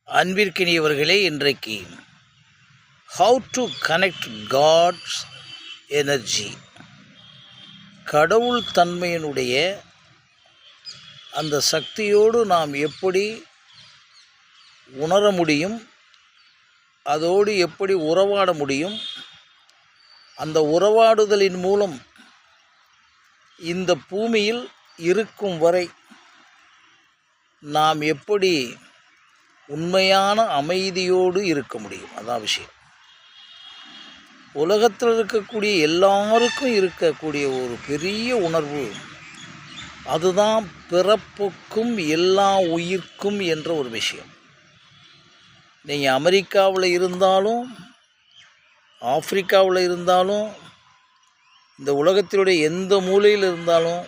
அன்பிற்கினியவர்களே, இன்றைக்கு how to connect God's energy, கடவுள் தன்மையினுடைய அந்த சக்தியோடு நாம் எப்படி உணர முடியும், அதோடு எப்படி உறவாட முடியும், அந்த உறவாடுதலின் மூலம் இந்த பூமியில் இருக்கும் வரை நாம் எப்படி உண்மையான அமைதியோடு இருக்க முடியும். அதான் விஷயம். உலகத்தில் இருக்கக்கூடிய எல்லாருக்கும் இருக்கக்கூடிய ஒரு பெரிய உணர்வு, அதுதான் பிறப்புக்கும் எல்லா உயிர்க்கும் என்ற ஒரு விஷயம். நீங்கள் அமெரிக்காவில் இருந்தாலும், ஆப்பிரிக்காவில் இருந்தாலும், இந்த உலகத்தினுடைய எந்த மூலையில் இருந்தாலும்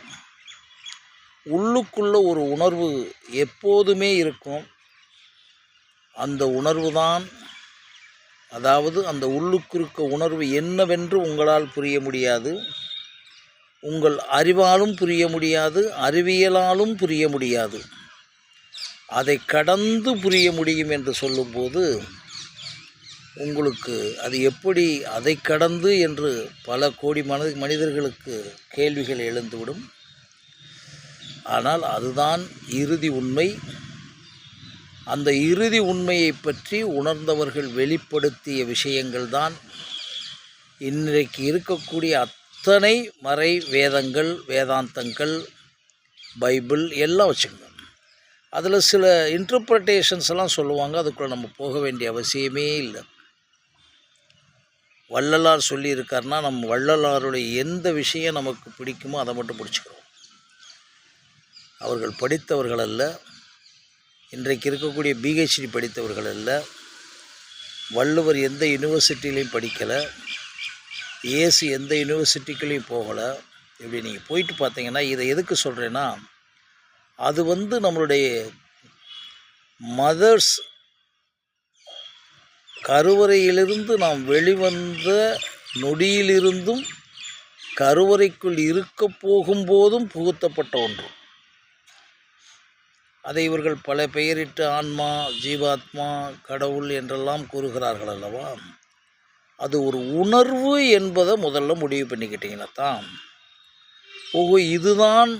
உள்ளுக்குள்ள ஒரு உணர்வு எப்போதுமே இருக்கும். அந்த உணர்வு தான், அதாவது அந்த உள்ளுக்கு இருக்க உணர்வு என்னவென்று உங்களால் புரிய முடியாது, உங்கள் அறிவாலும் புரிய முடியாது, அறிவியலாலும் புரிய முடியாது. அதை கடந்து புரிய முடியும் என்று சொல்லும்போது உங்களுக்கு அது எப்படி அதை கடந்து என்று பல கோடி மனிதர்களுக்கு கேள்விகள் எழுந்துவிடும். ஆனால் அதுதான் இறுதி உண்மை. அந்த இறுதி உண்மையை பற்றி உணர்ந்தவர்கள் வெளிப்படுத்திய விஷயங்கள் தான் இன்றைக்கு இருக்கக்கூடிய அத்தனை மறை வேதங்கள், வேதாந்தங்கள், பைபிள் எல்லாம் வச்சுக்கோங்க. அதில் சில இன்டர்பிரட்டேஷன்ஸ் எல்லாம் சொல்லுவாங்க, அதுக்குள்ளே நம்ம போக வேண்டிய அவசியமே இல்லை. வள்ளலார் சொல்லியிருக்காருன்னா, நம்ம வள்ளலாருடைய எந்த விஷயம் நமக்கு பிடிக்குமோ அதை மட்டும் பிடிச்சிக்கிறோம். அவர்கள் படித்தவர்கள் அல்ல, இன்றைக்கு இருக்கக்கூடிய பிஹெச்டி படித்தவர்கள் அல்ல, வள்ளுவர் எந்த யூனிவர்சிட்டிலையும் படிக்கலை, ஏசு எந்த யூனிவர்சிட்டிக்குள்ளேயும் போகலை. இப்படி நீங்கள் போயிட்டு பார்த்தீங்கன்னா, இதை எதுக்கு சொல்கிறேன்னா, அது நம்மளுடைய மதர்ஸ் கருவறையிலிருந்து நாம் வெளிவந்த நொடியிலிருந்தும் கருவறைக்குள் இருக்க போகும்போதும் புகுத்தப்பட்ட ஒன்று. அதை இவர்கள் பல பெயரிட்டு ஆன்மா, ஜீவாத்மா, கடவுள் என்றெல்லாம் கூறுகிறார்கள் அல்லவா. அது ஒரு உணர்வு என்பதை முதல்ல முடிவு பண்ணிக்கிட்டீங்கன்னா தான், இதுதான்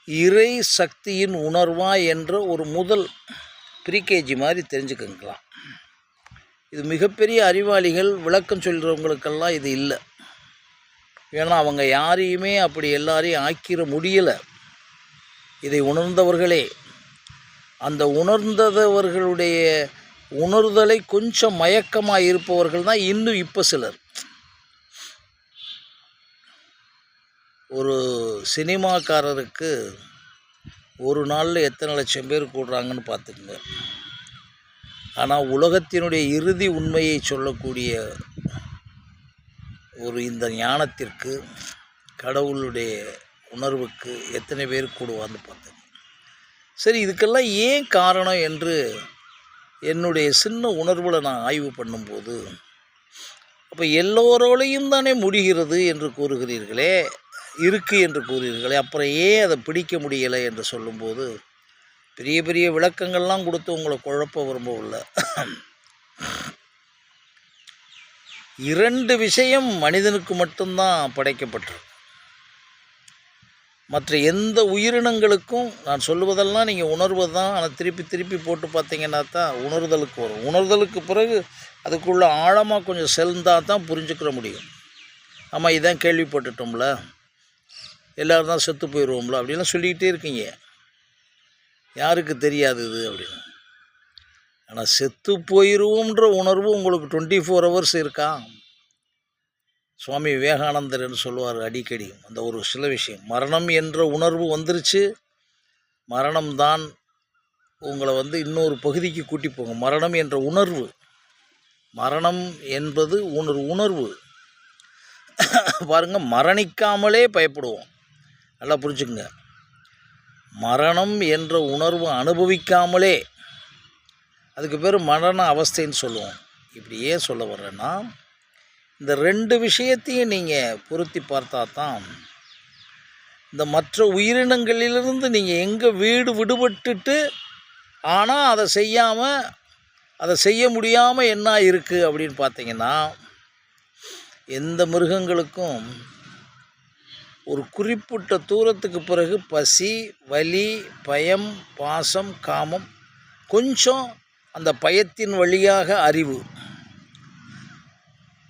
இறை சக்தியின் உணர்வா என்ற ஒரு முதல் ப்ரீகேஜி மாதிரி தெரிஞ்சுக்கலாம். இது மிகப்பெரிய அறிவாளிகள் விளக்கம் சொல்கிறவங்களுக்கெல்லாம் இது இல்லை. ஏன்னா அவங்க யாரையுமே அப்படி எல்லாரையும் ஆக்கிட முடியலை. இதை உணர்ந்தவர்களே, அந்த உணர்ந்தவர்களுடைய உணர்தலை கொஞ்சம் மயக்கமாக இருப்பவர்கள் தான் இன்னும் இப்போ சிலர். ஒரு சினிமாக்காரருக்கு ஒரு நாளில் எத்தனை லட்சம் பேர் கூடுறாங்கன்னு பார்த்துக்குங்க. ஆனால் உலகத்தினுடைய இறுதி உண்மையை சொல்லக்கூடிய ஒரு இந்த ஞானத்திற்கு, கடவுளுடைய உணர்வுக்கு எத்தனை பேர் கூடுவார்னு பார்த்தேன். சரி, இதுக்கெல்லாம் ஏன் காரணம் என்று என்னுடைய சின்ன உணர்வில் நான் ஆய்வு பண்ணும்போது, அப்போ எல்லோரோடையும் தானே முடிகிறது என்று கூறுகிறீர்களே, இருக்குது என்று கூறுகிறீர்களே, அப்புறம் ஏன் அதை பிடிக்க முடியலை என்று சொல்லும்போது பெரிய பெரிய விளக்கங்கள்லாம் கொடுத்து உங்களை குழப்ப விரும்பவில்லை. 2 விஷயம் மனிதனுக்கு மட்டும்தான் படைக்கப்பட்டிருக்கு. மற்ற எந்த உயிரினங்களுக்கும் நான் சொல்லுவதெல்லாம் நீங்கள் உணர்வது தான். ஆனால் திருப்பி திருப்பி போட்டு பார்த்தீங்கன்னா தான் உணர்தலுக்கு வரும். உணர்தலுக்கு பிறகு அதுக்குள்ள ஆழமாக கொஞ்சம் செல்ந்தால் தான் புரிஞ்சுக்கிற முடியும். ஆமாம், இதான் கேள்விப்பட்டுட்டோம்ல, எல்லோரும் தான் செத்து போயிடுவோம்ல அப்படின்லாம் சொல்லிக்கிட்டே இருக்கீங்க. யாருக்கு தெரியாது இது அப்படின்னு. ஆனால் செத்து போயிடுவோம்ன்ற உணர்வு உங்களுக்கு 24 ஹவர்ஸ் இருக்கா? சுவாமி விவேகானந்தர் என்று சொல்லுவார் அடிக்கடி அந்த ஒரு சில விஷயம். மரணம் என்ற உணர்வு வந்துருச்சு, மரணம்தான் உங்களை இன்னொரு பகுதிக்கு கூட்டி போகும். மரணம் என்ற உணர்வு, மரணம் என்பது உணர்வு பாருங்கள். மரணிக்காமலே பயப்படுவோம், நல்லா புரிஞ்சுக்குங்க. மரணம் என்ற உணர்வு அனுபவிக்காமலே, அதுக்கு பேர் மரண அவஸ்தைன்னு சொல்லுவோம். இப்படி ஏன் சொல்ல வர்றேன்னா, இந்த 2 விஷயத்தையும் நீங்கள் பொருத்தி பார்த்தா தான் இந்த மற்ற உயிரினங்களிலிருந்து நீங்கள் எங்கே விடுபட்டுட்டு ஆனால் அதை செய்ய முடியாமல் என்ன இருக்குது அப்படின்னு பார்த்தீங்கன்னா, எந்த மிருகங்களுக்கும் ஒரு குறிப்பிட்ட தூரத்துக்கு பிறகு பசி, வலி, பயம், பாசம், காமம், கொஞ்சம் அந்த பயத்தின் வழியாக அறிவு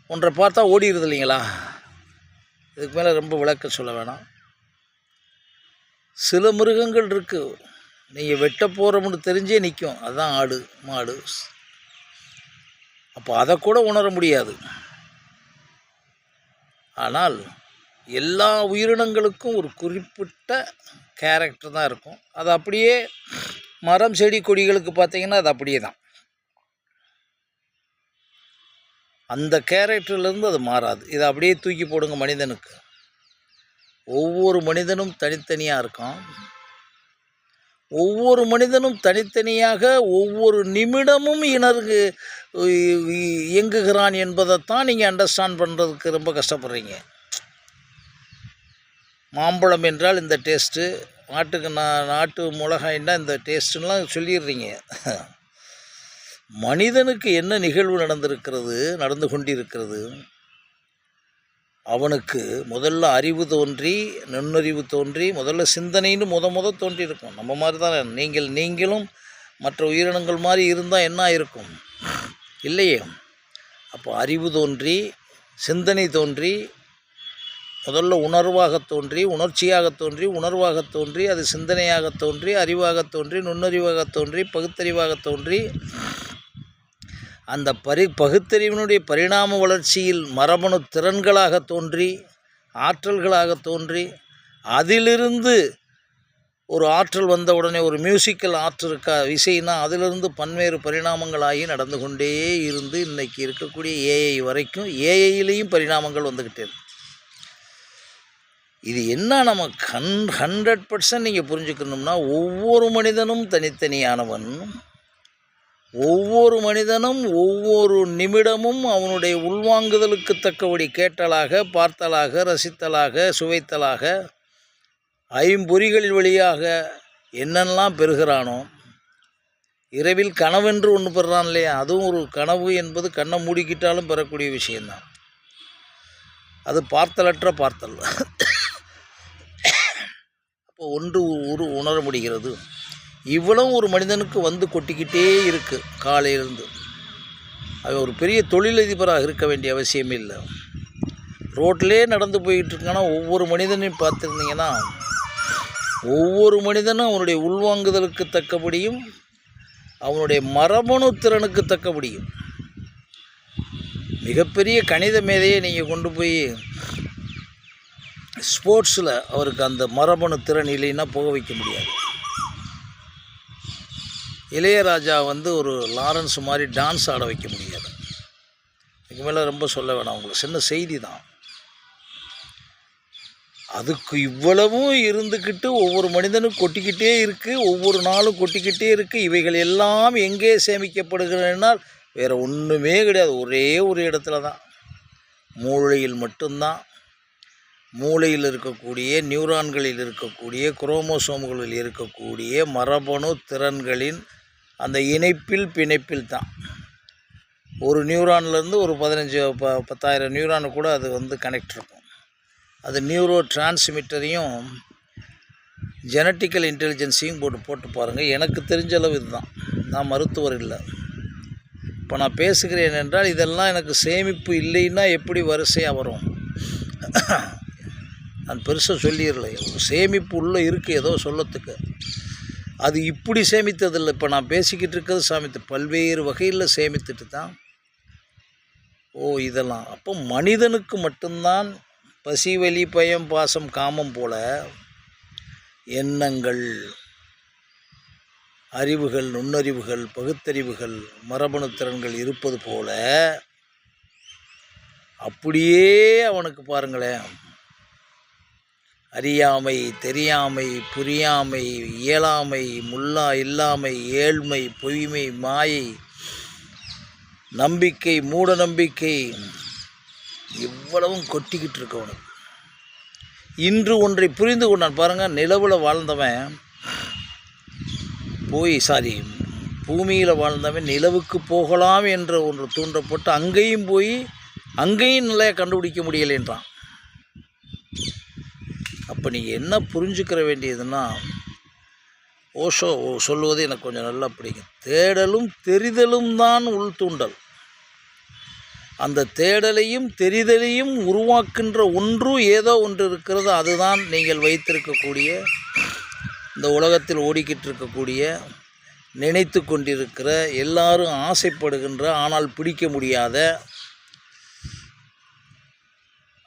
ஒன்றை பார்த்தா ஓடிடுது இல்லைங்களா? இதுக்கு மேலே ரொம்ப விளக்க சொல்ல வேணாம். சில மிருகங்கள் இருக்குது, நீங்கள் வெட்ட போகிறோம்னு தெரிஞ்சே நிற்கும். அதுதான் ஆடு, மாடு. அப்போ அதை கூட உணர முடியாது. ஆனால் எல்லா உயிரினங்களுக்கும் ஒரு குறிப்பிட்ட கேரக்டர் தான் இருக்கும். அது அப்படியே மரம், செடி, கொடிகளுக்கு பார்த்தீங்கன்னா அது அப்படியே தான். அந்த கேரக்டர்லேருந்து அது மாறாது. இதை அப்படியே தூக்கி போடுங்க மனிதனுக்கு. ஒவ்வொரு மனிதனும் தனித்தனியாக இருக்கான். ஒவ்வொரு மனிதனும் தனித்தனியாக ஒவ்வொரு நிமிடமும் இயங்குகிறான் என்பதைத்தான் நீங்கள் அண்டர்ஸ்டாண்ட் பண்ணுறதுக்கு ரொம்ப கஷ்டப்படுறீங்க. மாம்பழம் என்றால் இந்த டேஸ்ட்டு, நாட்டு மிளகாய்னா இந்த டேஸ்ட்டுலாம் சொல்லிடுறீங்க. மனிதனுக்கு என்ன நிகழ்வு நடந்து கொண்டிருக்கிறது? அவனுக்கு முதல்ல அறிவு தோன்றி, நுண்ணறிவு தோன்றி, முதல்ல சிந்தனைன்னு முத தோன்றியிருக்கும். நம்ம மாதிரி தான் நீங்களும் மற்ற உயிரினங்கள் மாதிரி இருந்தால் என்ன இருக்கும்? இல்லையே. அப்போ அறிவு தோன்றி, சிந்தனை தோன்றி, முதல்ல உணர்வாக தோன்றி, உணர்ச்சியாக தோன்றி, உணர்வாக தோன்றி, அது சிந்தனையாக தோன்றி, அறிவாக தோன்றி, நுண்ணறிவாக தோன்றி, பகுத்தறிவாக தோன்றி, அந்த பகுத்தறிவினுடைய பரிணாம வளர்ச்சியில் மரபணு திறன்களாக தோன்றி, ஆற்றல்களாக தோன்றி, அதிலிருந்து ஒரு ஆற்றல் வந்த உடனே ஒரு மியூசிக்கல் ஆற்றல் இருக்கா, இசைனா அதிலிருந்து பல்வேறு பரிணாமங்களாகி நடந்து கொண்டே இருந்து இன்றைக்கி இருக்கக்கூடிய ஏஐ வரைக்கும் ஏஐயிலையும் பரிணாமங்கள் வந்துக்கிட்டே இருக்கு. இது என்ன நம்ம 100% நீங்கள் புரிஞ்சுக்கணும்னா, ஒவ்வொரு மனிதனும் தனித்தனியானவன். ஒவ்வொரு மனிதனும் ஒவ்வொரு நிமிடமும் அவனுடைய உள்வாங்குதலுக்கு தக்கபடி கேட்டலாக, பார்த்தலாக, ரசித்தலாக, சுவைத்தலாக, ஐம்பொறிகளின் வழியாக என்னெல்லாம் பெறுகிறானோ. இரவில் கனவென்று ஒன்று பெறுறான் இல்லையா? அதுவும் ஒரு கனவு என்பது கண்ணை மூடிக்கிட்டாலும் பெறக்கூடிய விஷயந்தான். அது பார்த்தலற்ற பார்த்தல். அப்போ ஒன்று உணர முடிகிறது. இவ்வளவு ஒரு மனிதனுக்கு வந்து கொட்டிக்கிட்டே இருக்குது காலையிலேருந்து. அவன் ஒரு பெரிய தொழிலதிபராக இருக்க வேண்டிய அவசியமே இல்லை. ரோட்டிலே நடந்து போயிட்டுருக்கானா ஒவ்வொரு மனிதனையும் பார்த்துருந்தீங்கன்னா, ஒவ்வொரு மனிதனும் அவனுடைய உள்வாங்குதலுக்கு தக்கபடியும் அவனுடைய மரபணு திறனுக்கு தக்கபடியும். மிகப்பெரிய கணித மேதையை நீங்கள் கொண்டு போய் ஸ்போர்ட்ஸில் அவருக்கு அந்த மரபணு திறன் இல்லைன்னா போக வைக்க முடியாது. இளையராஜா ஒரு லாரன்ஸ் மாதிரி டான்ஸ் ஆட வைக்க முடியாது. இதுக்கு மேலே ரொம்ப சொல்ல வேணாம், உங்களுக்கு சின்ன செய்தி தான். அதுக்கு இவ்வளவும் இருந்துக்கிட்டு ஒவ்வொரு மனிதனும் கொட்டிக்கிட்டே இருக்குது, ஒவ்வொரு நாளும் கொட்டிக்கிட்டே இருக்குது. இவைகள் எல்லாம் எங்கே சேமிக்கப்படுகிறனால் வேறு ஒன்றுமே கிடையாது, ஒரே ஒரு இடத்துல தான், மூளையில் மட்டும்தான். மூளையில் இருக்கக்கூடிய நியூரான்களில் இருக்கக்கூடிய குரோமோசோம்களில் இருக்கக்கூடிய மரபணு திறன்களின் அந்த பிணைப்பில் தான். ஒரு நியூரான்லேருந்து ஒரு 10,000 நியூரானு கூட அது கனெக்ட் இருக்கும். அது நியூரோ டிரான்ஸ்மிட்டரையும் ஜெனட்டிக்கல் இன்டெலிஜென்ஸையும் போட்டு பாருங்கள். எனக்கு தெரிஞ்ச அளவு இதுதான். நான் மருத்துவர் இல்லை. இப்போ நான் பேசுகிறேன் என்றால் இதெல்லாம் எனக்கு சேமிப்பு இல்லைன்னா எப்படி வரிசையாக வரும்? நான் பெருசாக சொல்லிடலை. சேமிப்பு உள்ளே இருக்குது ஏதோ சொல்லத்துக்கு. அது இப்படி சேமித்ததில்லை. இப்போ நான் பேசிக்கிட்டு இருக்கிறது பல்வேறு வகையில் சேமித்துட்டு தான். இதெல்லாம் அப்போ மனிதனுக்கு மட்டும்தான் பசி, வலி, பயம், பாசம், காமம் போல எண்ணங்கள், அறிவுகள், நுண்ணறிவுகள், பகுத்தறிவுகள், மரபணு திறன்கள் இருப்பது போல அப்படியே அவனுக்கு பாருங்களேன், அறியாமை, தெரியாமை, புரியாமை, இயலாமை, முல்லா இல்லாமை, ஏழ்மை, பொய்மை, மாயை, நம்பிக்கை, மூட நம்பிக்கை இவ்வளவும் கொட்டிக்கிட்டு இருக்கவனுக்கு. இன்று ஒன்றை புரிந்து கொண்டான் பாருங்கள். நிலவில் வாழ்ந்தவன் பூமியில் வாழ்ந்தவன் நிலவுக்கு போகலாம் என்ற ஒன்று தூண்டப்பட்டு அங்கேயும் போய் அங்கேயும் நிலையை கண்டுபிடிக்க முடியலைன்றான். அப்போ நீங்கள் என்ன புரிஞ்சுக்கிற வேண்டியதுன்னா, ஓஷோ சொல்லுவது எனக்கு கொஞ்சம் நல்லா பிடிக்கும். தேடலும் தெரிதலும் தான் உள்தூண்டல். அந்த தேடலையும் தெரிதலையும் உருவாக்கின்ற ஒன்று ஏதோ ஒன்று இருக்கிறது. அதுதான் நீங்கள் வைத்திருக்கக்கூடிய இந்த உலகத்தில் ஓடிக்கிட்டு இருக்கக்கூடிய, நினைத்து கொண்டிருக்கிற, எல்லாரும் ஆசைப்படுகின்ற ஆனால் பிடிக்க முடியாத,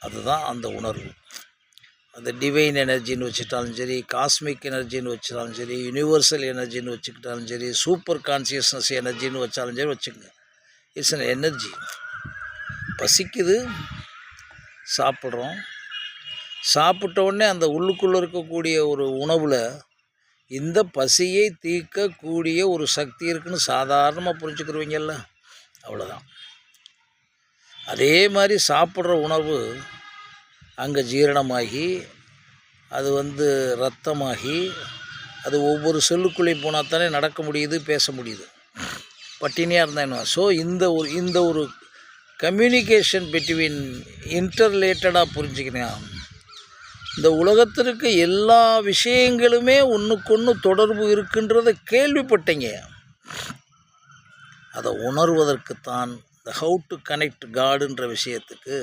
அதுதான் அந்த உணர்வு. அந்த டிவைன் எனர்ஜின்னு வச்சுக்கிட்டாலும் சரி, காஸ்மிக் எனர்ஜின்னு வச்சுட்டாலும் சரி, யூனிவர்சல் எனர்ஜின்னு வச்சுக்கிட்டாலும் சரி, சூப்பர் கான்சியஸ்னஸ் எனர்ஜின்னு வச்சாலும் சரி வச்சுக்கோங்க. It's an energy. பசிக்குது, சாப்பிட்றோம். சாப்பிட்ட உடனே அந்த உள்ளுக்குள்ளே இருக்கக்கூடிய ஒரு உணவில் இந்த பசியை தீர்க்கக்கூடிய ஒரு சக்தி இருக்குன்னு சாதாரணமாக புரிஞ்சுக்கிருவீங்கல்ல, அவ்வளோதான். அதே மாதிரி சாப்பிட்ற உணவு அங்கே ஜீரணமாகி அது ரத்தமாகி அது ஒவ்வொரு செல்லுக்குள்ளேயும் போனால் தானே நடக்க முடியுது, பேச முடியுது. பட்டினியாக இருந்தால் என்ன? ஸோ இந்த ஒரு கம்யூனிகேஷன் பிட்வீன் இன்டர்ரிலேட்டடாக புரிஞ்சுக்கிறேன். இந்த உலகத்திற்கு எல்லா விஷயங்களுமே ஒன்றுக்கொன்று தொடர்பு இருக்குன்றதை கேள்விப்பட்டீங்க. அதை உணர்வதற்குத்தான் இந்த ஹவு டு கனெக்ட் காடுன்ற விஷயத்துக்கு,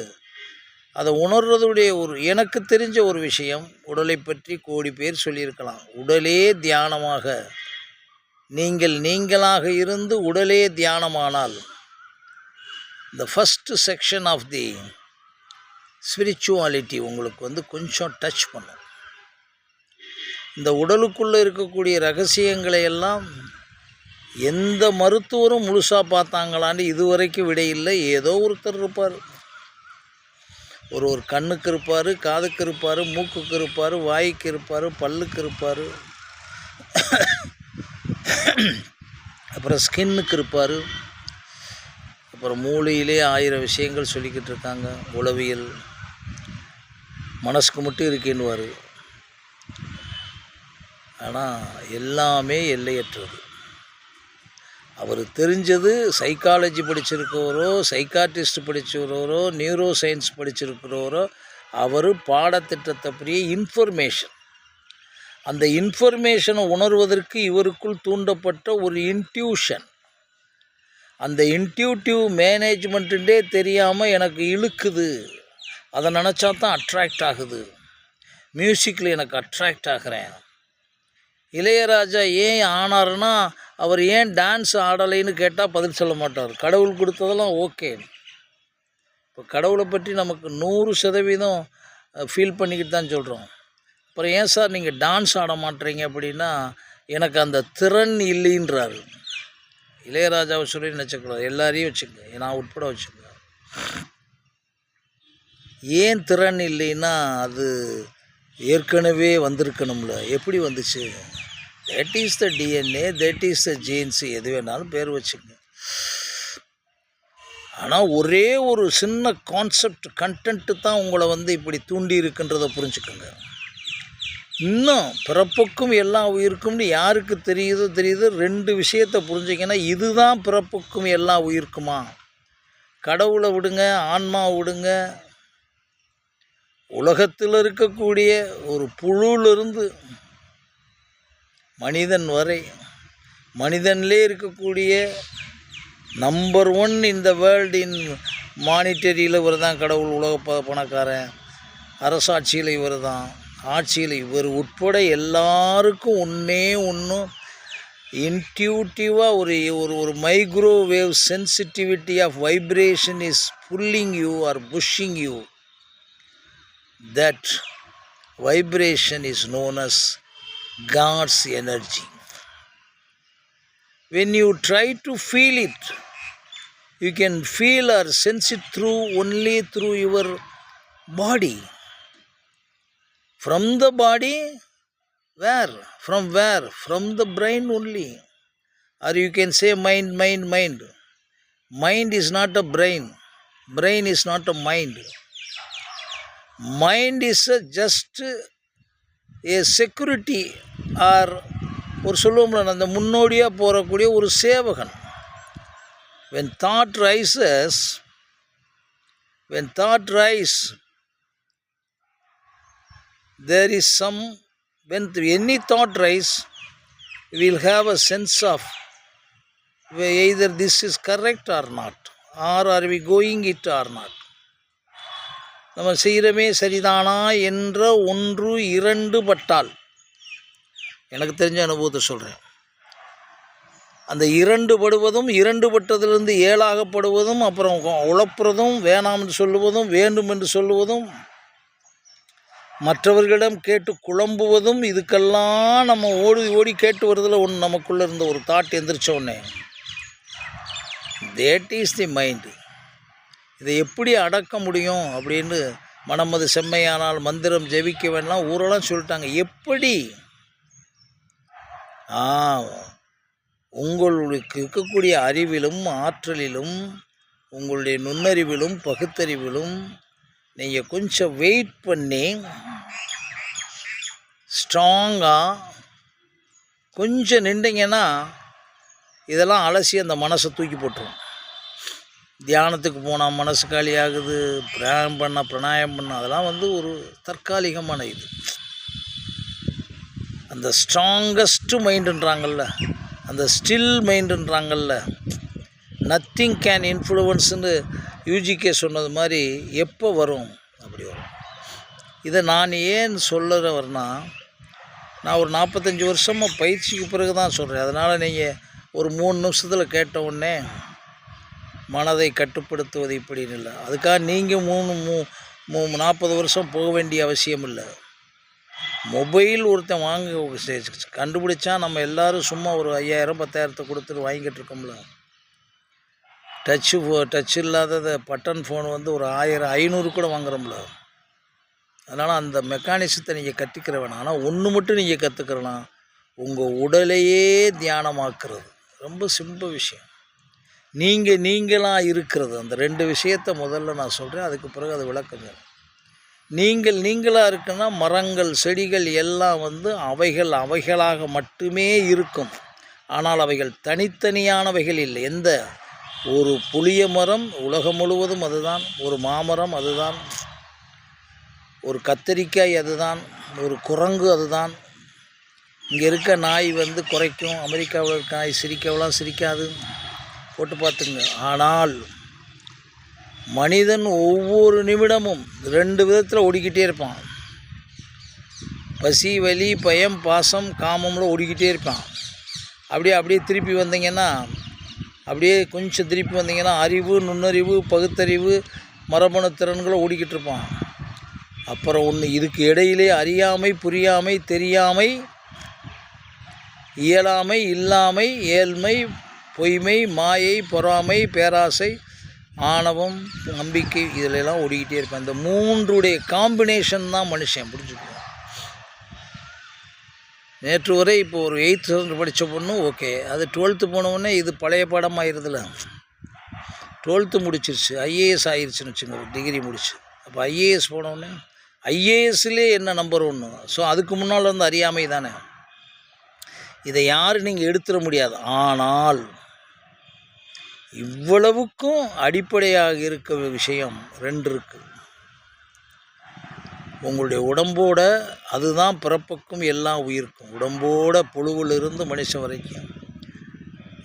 அதை உணர்வதுடைய எனக்கு தெரிஞ்ச ஒரு விஷயம், உடலை பற்றி கோடி பேர் சொல்லியிருக்கலாம். உடலே தியானமாக நீங்களாக இருந்து உடலே தியானமானால் the first section of the spirituality உங்களுக்கு கொஞ்சம் டச் பண்ணும். இந்த உடலுக்குள்ளே இருக்கக்கூடிய ரகசியங்களை எல்லாம் எந்த மருத்துவரும் முழுசாக பார்த்தாங்களான்னு இதுவரைக்கும் விடையில்லை. ஏதோ ஒருத்தர் இருப்பார். ஒரு கண்ணுக்கு இருப்பார், காதுக்கு இருப்பார், மூக்குக்கு இருப்பார், வாய்க்கு இருப்பார், பல்லுக்கு இருப்பார், அப்புறம் ஸ்கின்னுக்கு இருப்பார், அப்புறம் மூளையிலே 1000 விஷயங்கள் சொல்லிக்கிட்டு இருக்காங்க. உளவியல் மனசுக்கு மட்டும் இருக்கேன்னுவார். ஆனால் எல்லாமே எல்லையற்றது. அவர் தெரிஞ்சது சைக்காலஜி படிச்சிருக்கிறவரோ, சைக்காட்ரிஸ்ட் படிச்சிருக்கிறவரோ, நியூரோ சயின்ஸ் படிச்சிருக்கிறவரோ, அவர் பாடத்திட்டத்தை பற்றிய இன்ஃபர்மேஷன், அந்த இன்ஃபர்மேஷனை உணர்வதற்கு இவருக்குள் தூண்டப்பட்ட ஒரு இன்ட்யூஷன், அந்த இன்ட்யூட்டிவ் மேனேஜ்மெண்ட்டுண்டே தெரியாமல் எனக்கு இழுக்குது, அதை நினச்சா தான் அட்ராக்ட் ஆகுது. மியூசிக்கில் எனக்கு அட்ராக்ட் ஆகிறேன். இளையராஜா ஏன் ஆனார்னா, அவர் ஏன் டான்ஸ் ஆடலைன்னு கேட்டால் பதில் சொல்ல மாட்டார். கடவுள் கொடுத்ததெல்லாம் ஓகே. இப்போ கடவுளை பற்றி நமக்கு 100% ஃபீல் பண்ணிக்கிட்டு தான் சொல்கிறோம். அப்புறம் ஏன் சார் நீங்கள் டான்ஸ் ஆட மாட்டீங்க அப்படின்னா, எனக்கு அந்த திறன் இல்லைன்றாரு. இளையராஜாவை சொல்லி நினச்சக்கூடாது, எல்லாரையும் வச்சுக்கோங்க, நான் உட்பட வச்சுக்கோங்க. ஏன் திறன் இல்லைன்னா, அது ஏற்கனவே வந்திருக்கணும்ல. எப்படி வந்துச்சு? That is the DNA, that is the jeans, எது வேணாலும் பேர் வச்சுங்க. ஆனால் ஒரே ஒரு சின்ன கான்செப்ட் கண்டென்ட்டு தான் உங்களை இப்படி தூண்டி இருக்குன்றதை புரிஞ்சுக்கோங்க. இன்னும் பிறப்புக்கும் எல்லா உயிருக்கும்னு யாருக்கு தெரியுதோ 2 விஷயத்தை புரிஞ்சிங்கன்னா, இதுதான் பிறப்புக்கும் எல்லா உயிருக்குமா? கடவுளை விடுங்க, ஆன்மாவை விடுங்க, உலகத்தில் இருக்கக்கூடிய ஒரு புழுவிலிருந்து மனிதன் வரை, மனிதன்லே இருக்கக்கூடிய நம்பர் 1 இந்த வேர்ல்டு இன் மானிட்டரியில் இவர் தான் கடவுள், உலக பணக்காரன், அரசாட்சியில் இவர் தான், ஆட்சியில் இவர் உட்பட எல்லாருக்கும் ஒன்று இன்ட்யூட்டிவாக ஒரு microwave sensitivity of vibration is pulling you or pushing you. That vibration is known as God's energy. When you try to feel it, you can feel or sense it only through your body. From the body, where? From where? From the brain only. Or you can say mind. Mind is not a brain. Brain is not a mind. Mind is just a security or ஒரு சொல்லுவோம்ல, அந்த முன்னோடியாக போகக்கூடிய ஒரு சேவகன். when thought rises there is some, when any thought rise we will have a sense of either this is correct or not, or are we going it or not. நம்ம செய்கிறமே சரிதானா என்ற ஒன்று இரண்டு பட்டால், எனக்கு தெரிஞ்ச அனுபவத்தை சொல்கிறேன், அந்த இரண்டு படுவதும் இரண்டு பட்டதிலிருந்து ஏழாகப்படுவதும், அப்புறம் உழப்புறதும், வேணாம் என்று சொல்லுவதும், வேண்டும் என்று சொல்லுவதும், மற்றவர்களிடம் கேட்டு குழம்புவதும், இதுக்கெல்லாம் நம்ம ஓடி கேட்டு வருதில் ஒன்று நமக்குள்ளே இருந்த ஒரு தாட் எந்திரிச்ச உடனே, தேட் இஸ் தி மைண்டு. இதை எப்படி அடக்க முடியும் அப்படின்னு, மனமது செம்மையானால் மந்திரம் ஜெபிக்க வேணாம் ஊரெல்லாம் சொல்லிட்டாங்க. எப்படி? உங்களுக்கு இருக்கக்கூடிய அறிவிலும் ஆற்றலிலும் உங்களுடைய நுண்ணறிவிலும் பகுத்தறிவிலும் நீங்கள் கொஞ்சம் வெயிட் பண்ணி ஸ்ட்ராங்காக கொஞ்சம் நின்றீங்கன்னா இதெல்லாம் அலசி அந்த மனசை தூக்கி போட்டுரும். தியானத்துக்கு போனால் மனசு காலி ஆகுது, பிராணாயம் பண்ண அதெல்லாம் ஒரு தற்காலிகமான இது. அந்த ஸ்ட்ராங்கஸ்ட் மைண்டுன்றாங்கல்ல, அந்த ஸ்டில் மைண்டுன்றாங்கல்ல, நத்திங் கேன் இன்ஃப்ளூவன்ஸுன்னு யூஜிகே சொன்னது மாதிரி எப்போ வரும்? அப்படி வரும். இதை நான் ஏன் சொல்லுறவர்னா, நான் ஒரு 45 வருஷமாக பயிற்சிக்கு பிறகு தான் சொல்கிறேன். அதனால் நீங்கள் ஒரு 3 நிமிஷத்தில் கேட்ட உடனே மனதை கட்டுப்படுத்துவது இப்படின்னு இல்லை. அதுக்காக நீங்கள் 40 வருஷம் போக வேண்டிய அவசியம் இல்லை. மொபைல் ஒருத்தன் கண்டுபிடிச்சா நம்ம எல்லோரும் சும்மா ஒரு 5000 10,000 கொடுத்துட்டு வாங்கிட்டு இருக்கோம்ல. டச் இல்லாத பட்டன் ஃபோன் ஒரு 1000 500 கூட வாங்குறோம்ல. அதனால் அந்த மெக்கானிசத்தை நீங்கள் கற்றுக்கிற வேணாம். ஆனால் ஒன்று மட்டும் நீங்கள் கற்றுக்கிறலாம், உங்கள் உடலையே தியானமாக்குறது. ரொம்ப சிம்பிள் விஷயம். நீங்களாக இருக்கிறது. அந்த 2 விஷயத்தை முதல்ல நான் சொல்கிறேன், அதுக்கு பிறகு அது விளக்குங்க. நீங்களாக இருக்குன்னா மரங்கள் செடிகள் எல்லாம் அவைகளாக மட்டுமே இருக்கும். ஆனால் அவைகள் தனித்தனியானவைகள் இல்லை. எந்த ஒரு புளிய மரம் உலகம் முழுவதும் அதுதான், ஒரு மாமரம் அதுதான், ஒரு கத்தரிக்காய் அதுதான், ஒரு குரங்கு அதுதான். இங்கே இருக்க நாய் குறைக்கும், அமெரிக்காவில் இருக்க நாய் சிரிக்கவெல்லாம் சிரிக்காது, போட்டு பார்த்துங்க. ஆனால் மனிதன் ஒவ்வொரு நிமிடமும் 2 விதத்தில் ஓடிக்கிட்டே இருப்பான். பசி, வலி, பயம், பாசம், காமம்ல ஓடிக்கிட்டே இருப்பான். அப்படியே திருப்பி வந்தீங்கன்னா, கொஞ்சம் திருப்பி வந்தீங்கன்னா அறிவு, நுண்ணறிவு, பகுத்தறிவு, மரபணு திறன்களை ஓடிக்கிட்டு இருப்பான். அப்புறம் ஒன்று இதுக்கு இடையிலே அறியாமை, புரியாமை, தெரியாமை, இயலாமை, இல்லாமை, ஏழ்மை, பொய்மை, மாயை, பொறாமை, பேராசை, ஆணவம், நம்பிக்கை, இதிலெல்லாம் ஓடிக்கிட்டே இருப்பேன். இந்த 3உடைய காம்பினேஷன் தான் மனுஷன். புரிஞ்சுக்கணும். நேற்று வரை இப்போ ஒரு 8th ஸ்டாண்டர்ட் படித்த பொண்ணு ஓகே, அது 12th போனவுடனே இது பழைய பாடமாகிருதுல. 12th முடிச்சிருச்சு, ஐஏஎஸ் ஆயிடுச்சுன்னு வச்சுங்க, டிகிரி முடிச்சு. அப்போ ஐஏஎஸ் போனவுடனே ஐஏஎஸ்லேயே என்ன நம்பர் 1? ஸோ அதுக்கு முன்னால் அறியாமை தானே. இதை யாரும் நீங்கள் எடுத்துட முடியாது. ஆனால் இவ்வளவுக்கும் அடிப்படையாக இருக்க விஷயம் 2 இருக்குது. உங்களுடைய உடம்போட, அதுதான் பிறப்புக்கும் எல்லாம் உயிருக்கும். உடம்போட புழுவிலிருந்து மனுஷன் வரைக்கும்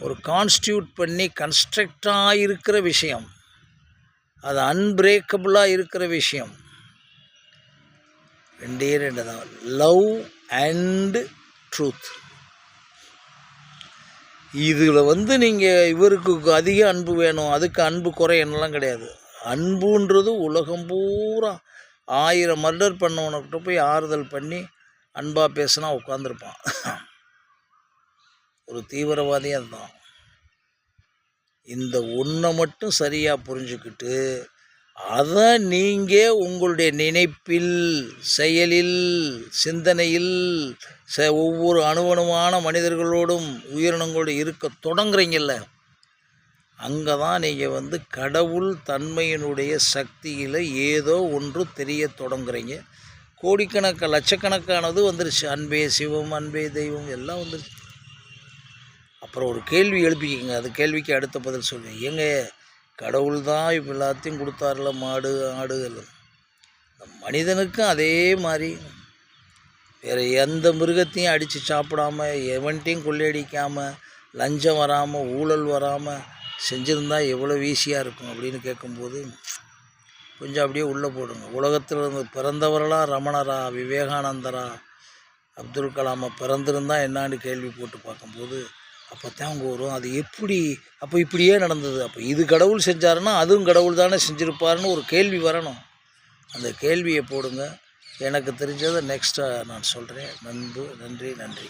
ஒரு கான்ஸ்டியூட் பண்ணி கன்ஸ்ட்ரக்டாக இருக்கிற விஷயம், அது அன்பிரேக்கபிளாக இருக்கிற விஷயம் 2 தான், லவ் அண்டு ட்ரூத். இதில் நீங்கள் இவருக்கு அதிக அன்பு வேணும், அதுக்கு அன்பு குறையெல்லாம் கிடையாது. அன்புன்றது உலகம் பூரா 1000 மர்டர் பண்ணவனுக்கிட்ட போய் ஆறுதல் பண்ணி அன்பாக பேசினா உட்காந்துருப்பான். ஒரு தீவிரவாதி அதுதான். இந்த ஒன்றை மட்டும் சரியாக புரிஞ்சுக்கிட்டு அதை நீங்கள் உங்களுடைய நினைப்பில், செயலில், சிந்தனையில், ஒவ்வொரு அணுவணுவான மனிதர்களோடும் உயிரினங்களோடு இருக்க தொடங்குறீங்கல்ல, அங்கே தான் நீங்கள் கடவுள் தன்மையினுடைய சக்தியில் ஏதோ ஒன்று தெரிய தொடங்குறீங்க. கோடிக்கணக்கான லட்சக்கணக்கானது வந்துருச்சு. அன்பே சிவம், அன்பே தெய்வம் எல்லாம் வந்துருச்சு. அப்புறம் ஒரு கேள்வி எழுப்பிக்கிங்க, அது கேள்விக்கு அடுத்த பதில் சொல்லுங்கள். ஏங்க கடவுள் தான் இப்போ எல்லாத்தையும் கொடுத்தாருல, மாடு ஆடு எல்லாம். மனிதனுக்கும் அதே மாதிரி வேறு எந்த மிருகத்தையும் அடித்து சாப்பிடாம, எவன்ட்டையும் கொள்ளையடிக்காமல், லஞ்சம் வராமல், ஊழல் வராமல் செஞ்சுருந்தா எவ்வளோ ஈஸியாக இருக்கும் அப்படின்னு கேட்கும்போது கொஞ்சம் அப்படியே உள்ளே போடுங்க. உலகத்தில் இருந்து பிறந்தவர்களாக ரமணரா, விவேகானந்தரா, அப்துல் கலாமை பிறந்திருந்தா என்னான்னு கேள்வி போட்டு பார்க்கும்போது அப்போ தான் அவங்க வரும். அது எப்படி அப்போ இப்படியே நடந்தது, அப்போ இது கடவுள் செஞ்சாருன்னா அதுவும் கடவுள் தானே செஞ்சுருப்பாருன்னு ஒரு கேள்வி வரணும். அந்த கேள்வியை போடுங்க. எனக்கு தெரிஞ்சதை நெக்ஸ்ட்டாக நான் சொல்கிறேன். நன்றி.